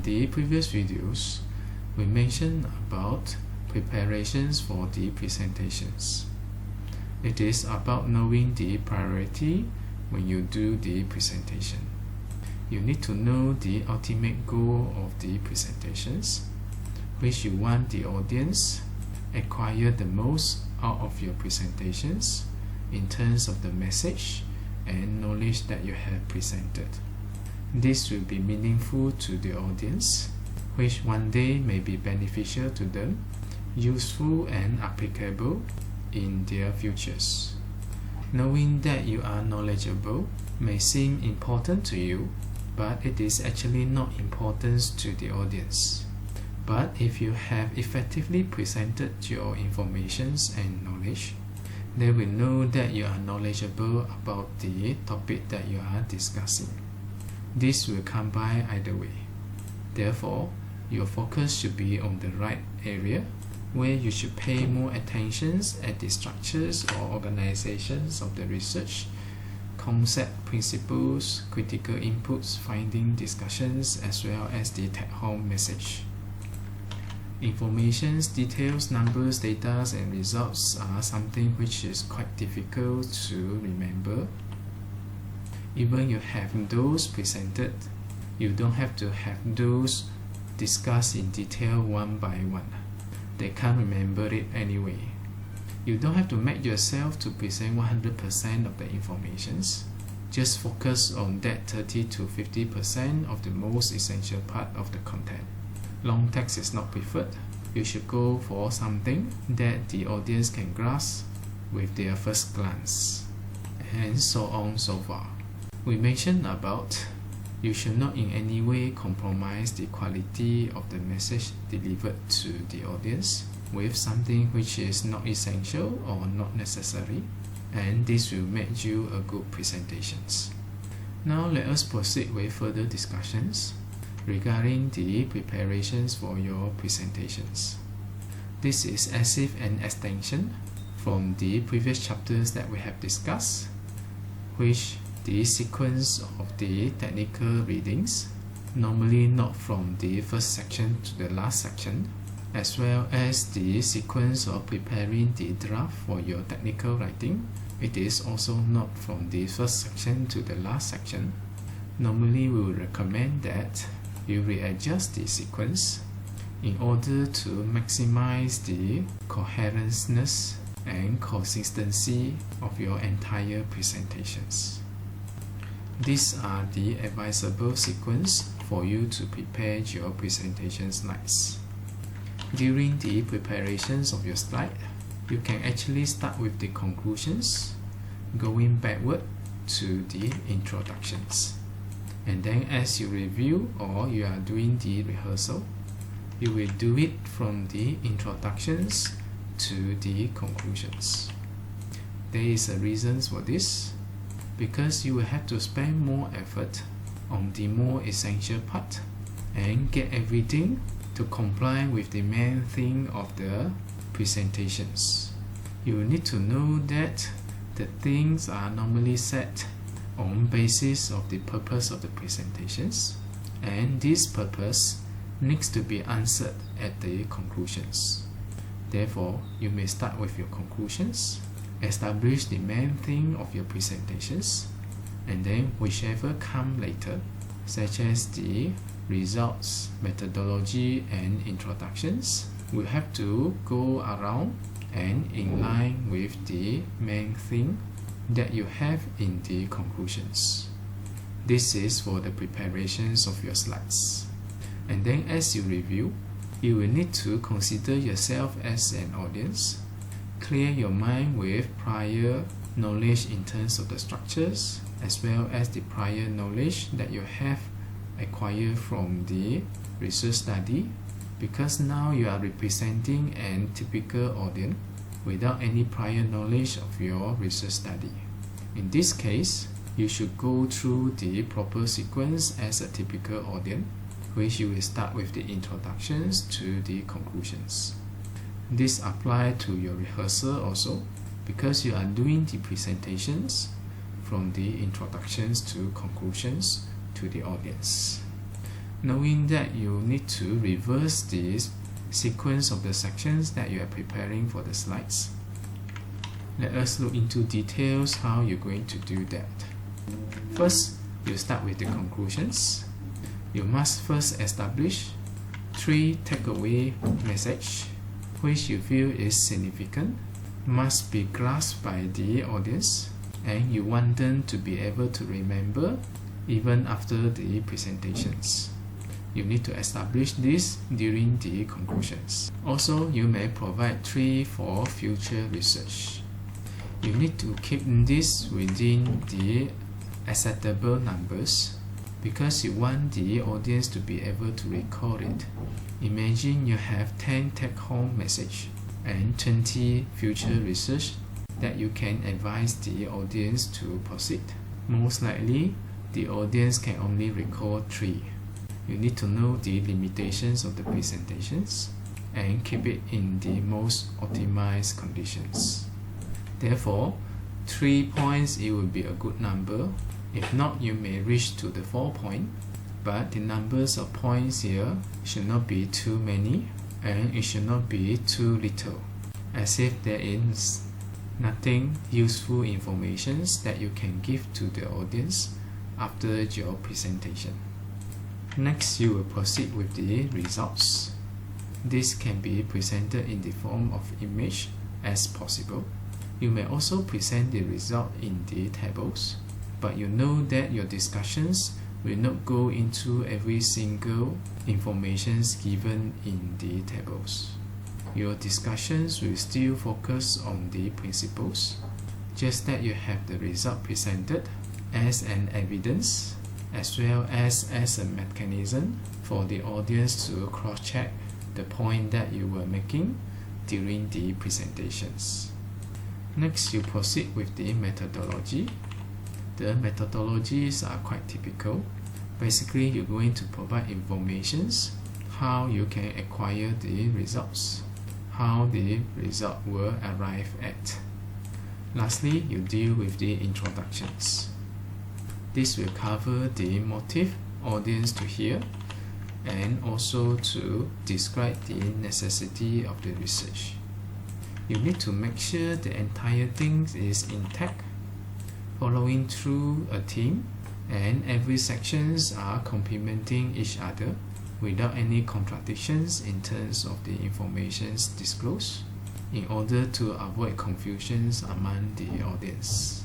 the previous videos, we mentioned about preparations for the presentations. It is about knowing the priority when you do the presentation. You need to know the ultimate goal of the presentations, which you want the audience acquire the most out of your presentations in terms of the message and knowledge that you have presented. This will be meaningful to the audience, which one day may be beneficial to them, useful and applicable in their futures. Knowing that you are knowledgeable may seem important to you, but it is actually not important to the audience. But if you have effectively presented your information and knowledge, they will know that you are knowledgeable about the topic that you are discussing. This will come by either way. Therefore, your focus should be on the right area, where you should pay more attention at the structures or organizations of the research, concept, principles, critical inputs, finding, discussions, as well as the take-home message. Information, details, numbers, data, and results are something which is quite difficult to remember. Even you have those presented, you don't have to have those discussed in detail one by one. They can't remember it anyway. You don't have to make yourself to present 100% of the information. Just focus on that 30 to 50% of the most essential part of the content. Long text is not preferred. You should go for something that the audience can grasp with their first glance, and so on so far. We mentioned about you should not in any way compromise the quality of the message delivered to the audience with something which is not essential or not necessary, and this will make you a good presentations. Now let us proceed with further discussions regarding the preparations for your presentations. This is as if an extension from the previous chapters that we have discussed, which the sequence of the technical readings, normally not from the first section to the last section, as well as the sequence of preparing the draft for your technical writing. It is also not from the first section to the last section. Normally we would recommend that you readjust the sequence in order to maximize the coherentness and consistency of your entire presentations. These are the advisable sequence for you to prepare your presentation slides. During the preparations of your slide, you can actually start with the conclusions, going backward to the introductions. And then as you review or you are doing the rehearsal, you will do it from the introductions to the conclusions. There is a reason for this, because you will have to spend more effort on the more essential part and get everything to comply with the main thing of the presentations. You will need to know that the things are normally set on basis of the purpose of the presentations, and this purpose needs to be answered at the conclusions. Therefore, you may start with your conclusions, establish the main thing of your presentations, and then whichever come later, such as the results, methodology, and introductions, will have to go around and in line with the main thing that you have in the conclusions. This is for the preparations of your slides. And then as you review, you will need to consider yourself as an audience. Clear your mind with prior knowledge in terms of the structures, as well as the prior knowledge that you have acquired from the research study, because now you are representing a typical audience without any prior knowledge of your research study. In this case, you should go through the proper sequence as a typical audience, which you will start with the introductions to the conclusions. This applies to your rehearsal also, because you are doing the presentations from the introductions to conclusions to the audience. Knowing that you need to reverse this sequence of the sections that you are preparing for the slides, let us look into details how you're going to do that. First, you start with the conclusions. You must first establish 3 takeaway message which you feel is significant, must be grasped by the audience, and you want them to be able to remember even after the presentations. You need to establish this during the conclusions. Also, you may provide 3 for future research. You need to keep this within the acceptable numbers because you want the audience to be able to recall it. Imagine you have 10 take-home message and 20 future research that you can advise the audience to proceed. Most likely, the audience can only recall 3. You need to know the limitations of the presentations and keep it in the most optimized conditions. Therefore, 3 points it will be a good number. If not, you may reach to the 4 point, but the numbers of points here should not be too many and it should not be too little, as if there is nothing useful information that you can give to the audience after your presentation. Next, you will proceed with the results. This can be presented in the form of image as possible. You may also present the result in the tables, but you know that your discussions will not go into every single information given in the tables. Your discussions will still focus on the principles, just that you have the result presented as an evidence as well as a mechanism for the audience to cross-check the point that you were making during the presentations. Next, you proceed with the methodology. The methodologies are quite typical. Basically, you're going to provide informations how you can acquire the results, how the result will arrive at. Lastly, you deal with the introductions. This will cover the motive, audience to hear, and also to describe the necessity of the research. You need to make sure the entire thing is intact, following through a theme, and every sections are complementing each other without any contradictions in terms of the information disclosed, in order to avoid confusions among the audience.